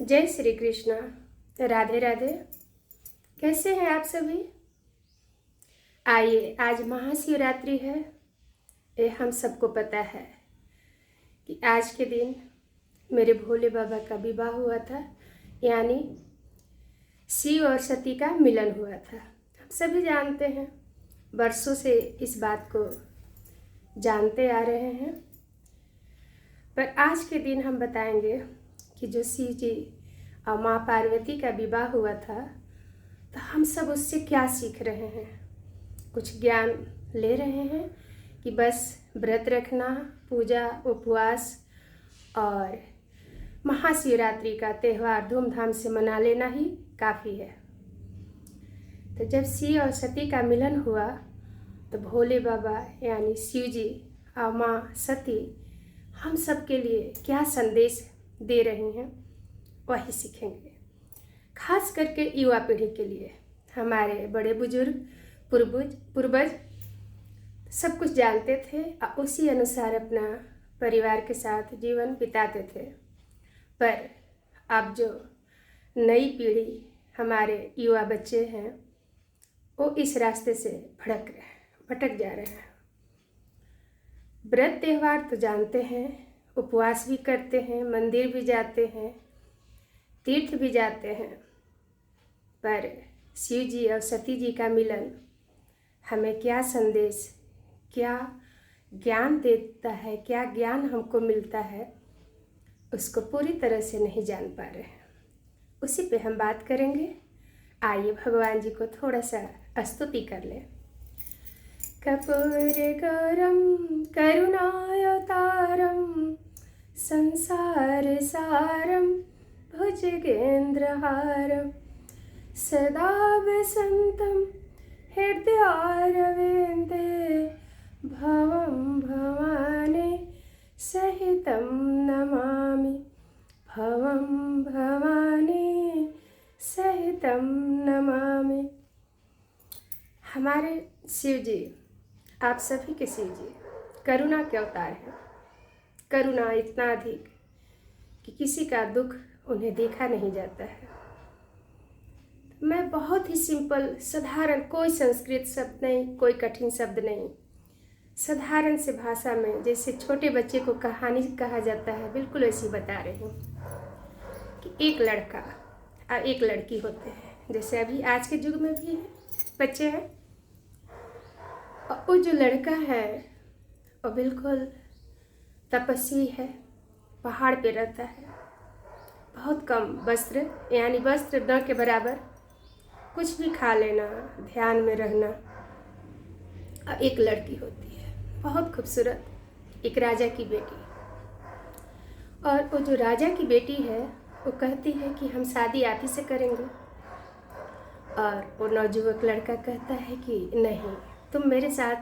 जय श्री कृष्णा। राधे राधे। कैसे हैं आप सभी? आइए, आज महाशिवरात्रि है। ये हम सबको पता है कि आज के दिन मेरे भोले बाबा का विवाह हुआ था, यानी शिव और सती का मिलन हुआ था। हम सभी जानते हैं, वर्षों से इस बात को जानते आ रहे हैं। पर आज के दिन हम बताएंगे कि जो शिव जी और माँ पार्वती का विवाह हुआ था, तो हम सब उससे क्या सीख रहे हैं। कुछ ज्ञान ले रहे हैं कि बस व्रत रखना, पूजा उपवास और महाशिवरात्रि का त्यौहार धूमधाम से मना लेना ही काफ़ी है। तो जब शिव और सती का मिलन हुआ तो भोले बाबा यानी शिव जी और माँ सती हम सब के लिए क्या संदेश दे रही हैं, वही सीखेंगे। खास करके युवा पीढ़ी के लिए। हमारे बड़े बुजुर्ग पूर्वज सब कुछ जानते थे और उसी अनुसार अपना परिवार के साथ जीवन बिताते थे। पर अब जो नई पीढ़ी, हमारे युवा बच्चे हैं, वो इस रास्ते से भटक जा रहे हैं। व्रत त्यौहार तो जानते हैं, उपवास भी करते हैं, मंदिर भी जाते हैं, तीर्थ भी जाते हैं, पर शिव जी और सती जी का मिलन हमें क्या संदेश, क्या ज्ञान देता है, क्या ज्ञान हमको मिलता है, उसको पूरी तरह से नहीं जान पा रहे हैं। उसी पे हम बात करेंगे। आइए भगवान जी को थोड़ा सा स्तुति कर लें। कर्पूरगौरं करुणावतारं संसारसारं भुजगेन्द्रहारं सदा वसन्तं हृदयारविन्दे भवं भवानी सहितं नमामि, भवं भवानी सहितं नमामि। हमारे शिव जी, आप सभी के शिव जी करुणा के अवतार हैं। करुणा इतना अधिक कि किसी का दुख उन्हें देखा नहीं जाता है। मैं बहुत ही सिंपल, साधारण, कोई संस्कृत शब्द नहीं, कोई कठिन शब्द नहीं, साधारण से भाषा में, जैसे छोटे बच्चे को कहानी कहा जाता है, बिल्कुल ऐसी बता रही हूँ कि एक लड़का और एक लड़की होते हैं। जैसे अभी आज के युग में भी बच्चे हैं, और वो जो लड़का है वो बिल्कुल तपस्वी है, पहाड़ पे रहता है, बहुत कम वस्त्र, यानी वस्त्र न के बराबर, कुछ भी खा लेना, ध्यान में रहना। और एक लड़की होती है बहुत खूबसूरत, एक राजा की बेटी। और वो जो राजा की बेटी है वो कहती है कि हम शादी आप ही से करेंगे, और वो नौजुवक लड़का कहता है कि नहीं, तुम मेरे साथ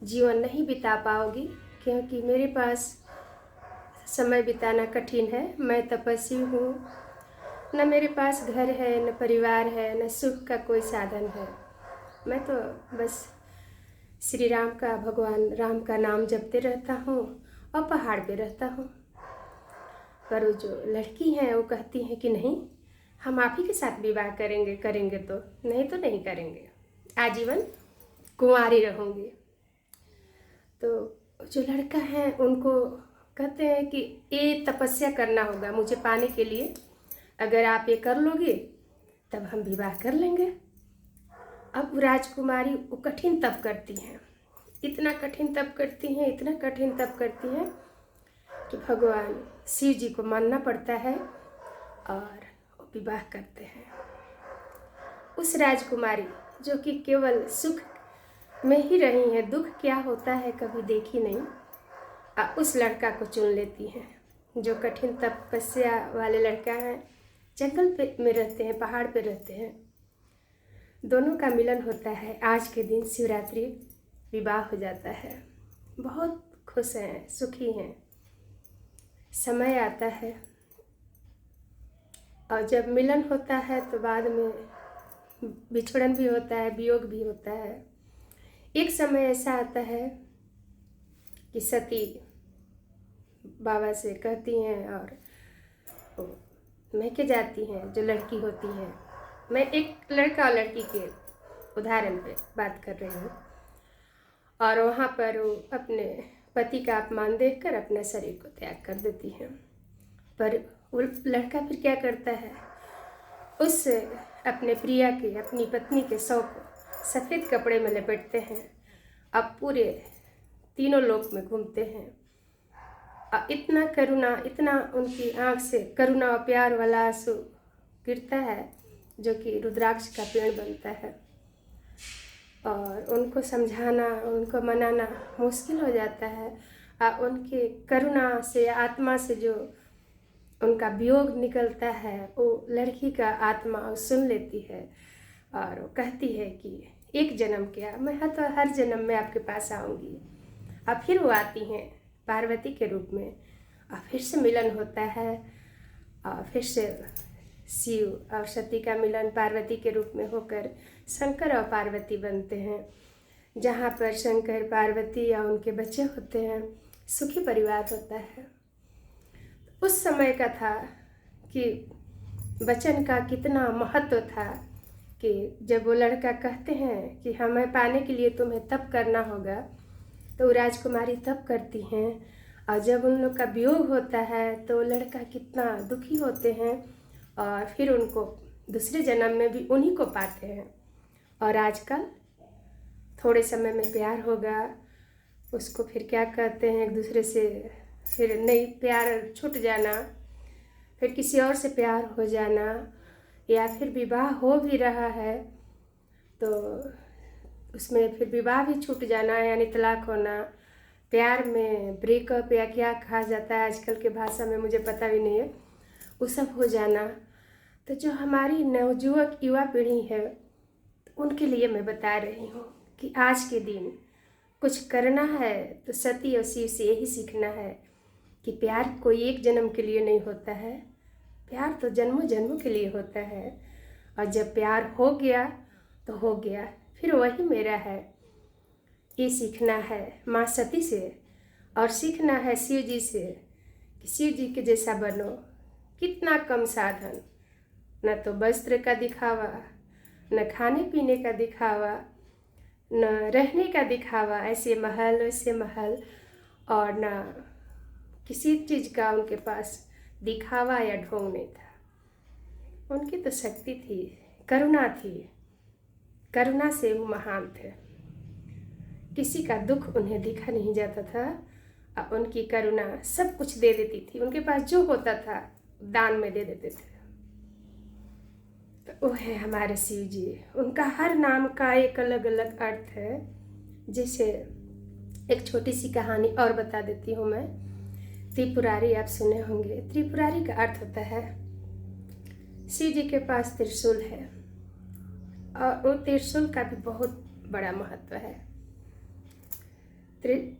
जीवन नहीं बिता पाओगी, क्योंकि मेरे पास समय बिताना कठिन है। मैं तपस्वी हूँ, न मेरे पास घर है, न परिवार है, न सुख का कोई साधन है। मैं तो बस श्री राम का, भगवान राम का नाम जपते रहता हूँ और पहाड़ पे रहता हूँ। पर वो जो लड़की हैं वो कहती हैं कि नहीं, हम आप ही के साथ विवाह करेंगे, तो नहीं तो नहीं करेंगे, आजीवन कुंवारी रहूँगी। तो जो लड़का है उनको कहते हैं कि ये तपस्या करना होगा मुझे पाने के लिए, अगर आप ये कर लोगे तब हम विवाह कर लेंगे। अब राजकुमारी वो कठिन तप करती हैं, इतना कठिन तप करती हैं, इतना कठिन तप करती हैं कि भगवान शिव जी को मानना पड़ता है और वो विवाह करते हैं। उस राजकुमारी जो कि केवल सुख में ही रही है, दुख क्या होता है कभी देखी नहीं, उस लड़का को चुन लेती हैं। जो कठिन तपस्या वाले लड़का है, जंगल पे में रहते हैं, पहाड़ पे रहते हैं। दोनों का मिलन होता है आज के दिन, शिवरात्रि, विवाह हो जाता है। बहुत खुश हैं, सुखी हैं। समय आता है और जब मिलन होता है तो बाद में बिछड़न भी होता है, वियोग भी होता है। एक समय ऐसा आता है कि सती बाबा से कहती हैं और महके जाती हैं जो लड़की होती है। मैं एक लड़का और लड़की के उदाहरण पे बात कर रही हूँ। और वहाँ पर वो अपने पति का अपमान देखकर अपने शरीर को त्याग कर देती हैं। पर वो लड़का फिर क्या करता है, उस अपने प्रिया के, अपनी पत्नी के शव को सफ़ेद कपड़े में लपेटते हैं। अब पूरे तीनों लोक में घूमते हैं। इतना करुणा, इतना उनकी आँख से करुणा और प्यार वाला आंसू गिरता है जो कि रुद्राक्ष का पेड़ बनता है। और उनको समझाना, उनको मनाना मुश्किल हो जाता है। उनके करुणा से, आत्मा से जो उनका वियोग निकलता है, वो लड़की का आत्मा सुन लेती है और वो कहती है कि एक जन्म क्या, मैं तो हर जन्म में आपके पास आऊँगी। अब फिर वो आती हैं पार्वती के रूप में और फिर से मिलन होता है। और फिर से शिव और सती का मिलन पार्वती के रूप में होकर शंकर और पार्वती बनते हैं, जहाँ पर शंकर, पार्वती या उनके बच्चे होते हैं, सुखी परिवार होता है। उस समय का था कि वचन का कितना महत्व था कि जब वो लड़का कहते हैं कि हमें पाने के लिए तुम्हें तप करना होगा, तो राजकुमारी तप करती हैं। और जब उन लोग का वियोग होता है तो लड़का कितना दुखी होते हैं और फिर उनको दूसरे जन्म में भी उन्हीं को पाते हैं। और आजकल थोड़े समय में प्यार होगा, उसको फिर क्या कहते हैं, एक दूसरे से फिर नहीं, प्यार छूट जाना, फिर किसी और से प्यार हो जाना, या फिर विवाह हो भी रहा है तो उसमें फिर विवाह भी छूट जाना, यानी तलाक होना, प्यार में ब्रेकअप या क्या कहा जाता है आजकल के भाषा में, मुझे पता भी नहीं है, वो सब हो जाना। तो जो हमारी नवयुवक युवा पीढ़ी है उनके लिए मैं बता रही हूँ कि आज के दिन कुछ करना है तो सती और शिव से यही सीखना है कि प्यार कोई एक जन्म के लिए नहीं होता है, प्यार तो जन्मों जन्मों के लिए होता है। और जब प्यार हो गया तो हो गया, फिर वही मेरा है। ये सीखना है माँ सती से और सीखना है शिव जी से कि शिव जी के जैसा बनो। कितना कम साधन, न तो वस्त्र का दिखावा, न खाने पीने का दिखावा, न रहने का दिखावा, ऐसे महल वैसे महल, और न किसी चीज़ का उनके पास दिखावा या ढोंग नहीं था। उनकी तो शक्ति थी, करुणा थी, करुणा से वो महान थे। किसी का दुख उन्हें दिखा नहीं जाता था और उनकी करुणा सब कुछ दे देती थी। उनके पास जो होता था दान में दे देते थे। तो वो है हमारे शिव जी। उनका हर नाम का एक अलग अलग अर्थ है। जैसे एक छोटी सी कहानी और बता देती हूँ मैं। त्रिपुरारी आप सुने होंगे। त्रिपुरारी का अर्थ होता है शिव जी के पास त्रिशूल है और वो त्रिशूल का भी बहुत बड़ा महत्व है।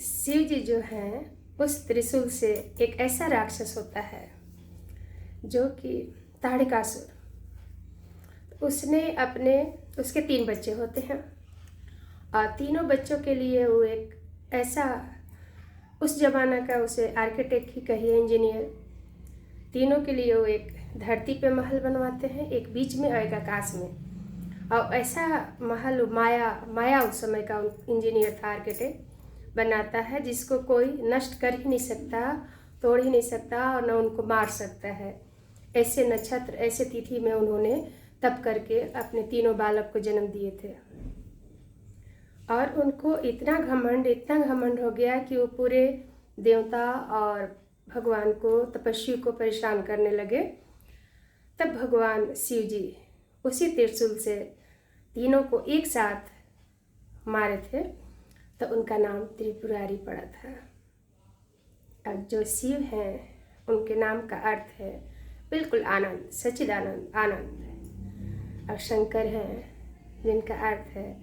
शिव जी जो हैं उस त्रिशूल से एक ऐसा राक्षस होता है जो कि ताड़कासुर, उसने उसके 3 बच्चे होते हैं और तीनों बच्चों के लिए वो एक ऐसा, उस जमाना का उसे आर्किटेक्ट ही कहिए, इंजीनियर, तीनों के लिए वो एक धरती पे महल बनवाते हैं, एक बीच में और एक आकाश में। और ऐसा महल माया उस समय का इंजीनियर था, आर्किटेक्ट बनाता है जिसको कोई नष्ट कर ही नहीं सकता, तोड़ ही नहीं सकता और न उनको मार सकता है। ऐसे नक्षत्र, ऐसे तिथि में उन्होंने तप करके अपने तीनों बालक को जन्म दिए थे। और उनको इतना घमंड हो गया कि वो पूरे देवता और भगवान को, तपस्वी को परेशान करने लगे। तब भगवान शिव जी उसी त्रिशूल से तीनों को एक साथ मारे थे, तो उनका नाम त्रिपुरारी पड़ा था। अब जो शिव हैं उनके नाम का अर्थ है बिल्कुल आनंद, सच्चिदानंद, आनंद। और शंकर हैं जिनका अर्थ है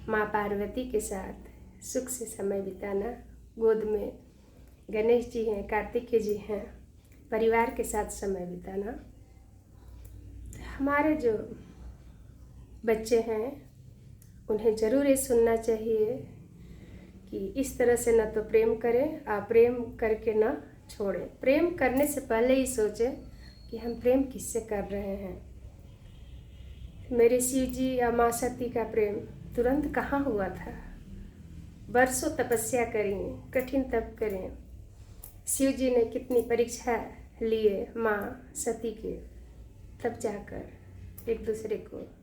माँ पार्वती के साथ सुख से समय बिताना। गोद में गणेश जी हैं, कार्तिकेय जी हैं, परिवार के साथ समय बिताना। हमारे जो बच्चे हैं उन्हें ज़रूर ये सुनना चाहिए कि इस तरह से न तो प्रेम करें और प्रेम करके न छोड़ें। प्रेम करने से पहले ही सोचें कि हम प्रेम किससे कर रहे हैं। मेरे शिव जी या माँ सती का प्रेम तुरंत कहाँ हुआ था। बरसों तपस्या करें, कठिन तप करें। शिव जी ने कितनी परीक्षा लिए माँ सती के, तब जाकर एक दूसरे को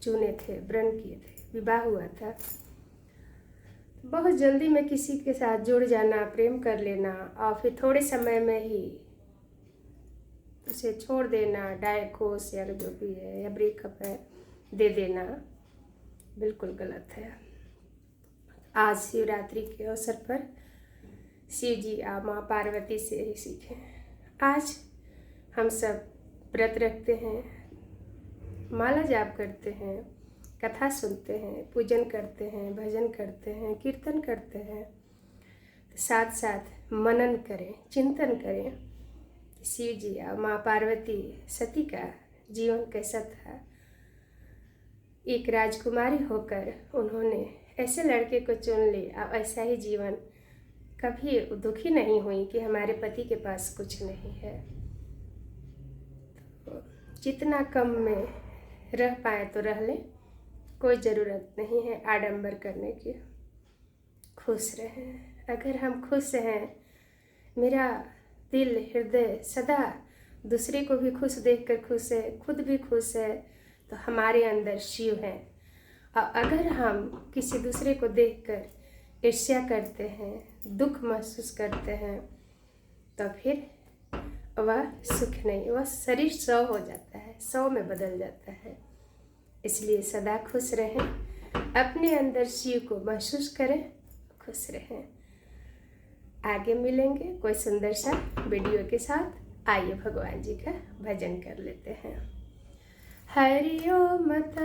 चुने थे, व्रण किए थे, विवाह हुआ था। बहुत जल्दी में किसी के साथ जुड़ जाना, प्रेम कर लेना और फिर थोड़े समय में ही उसे छोड़ देना, डाइवोर्स या जो भी है या ब्रेकअप है दे देना, बिल्कुल गलत है। आज शिवरात्रि के अवसर पर शिव जी और माँ पार्वती से ही सीखें। आज हम सब व्रत रखते हैं, माला जाप करते हैं, कथा सुनते हैं, पूजन करते हैं, भजन करते हैं, कीर्तन करते हैं। तो साथ साथ मनन करें, चिंतन करें शिव जी और माँ पार्वती सती का जीवन कैसा था। एक राजकुमारी होकर उन्होंने ऐसे लड़के को चुन लिया और ऐसा ही जीवन, कभी दुखी नहीं हुई कि हमारे पति के पास कुछ नहीं है। तो जितना कम में रह पाए तो रह लें, कोई ज़रूरत नहीं है आडंबर करने की। खुश रहें। अगर हम खुश हैं, मेरा दिल हृदय सदा दूसरे को भी खुश देखकर खुश है, खुद भी खुश है, तो हमारे अंदर शिव है। और अगर हम किसी दूसरे को देखकर ईर्ष्या करते हैं, दुख महसूस करते हैं, तो फिर वह सुख नहीं, वह शरीर 100 हो जाता है, 100 में बदल जाता है। इसलिए सदा खुश रहें, अपने अंदर शिव को महसूस करें, खुश रहें। आगे मिलेंगे कोई सुंदर सा वीडियो के साथ। आइए भगवान जी का भजन कर लेते हैं। हरि ओम तत्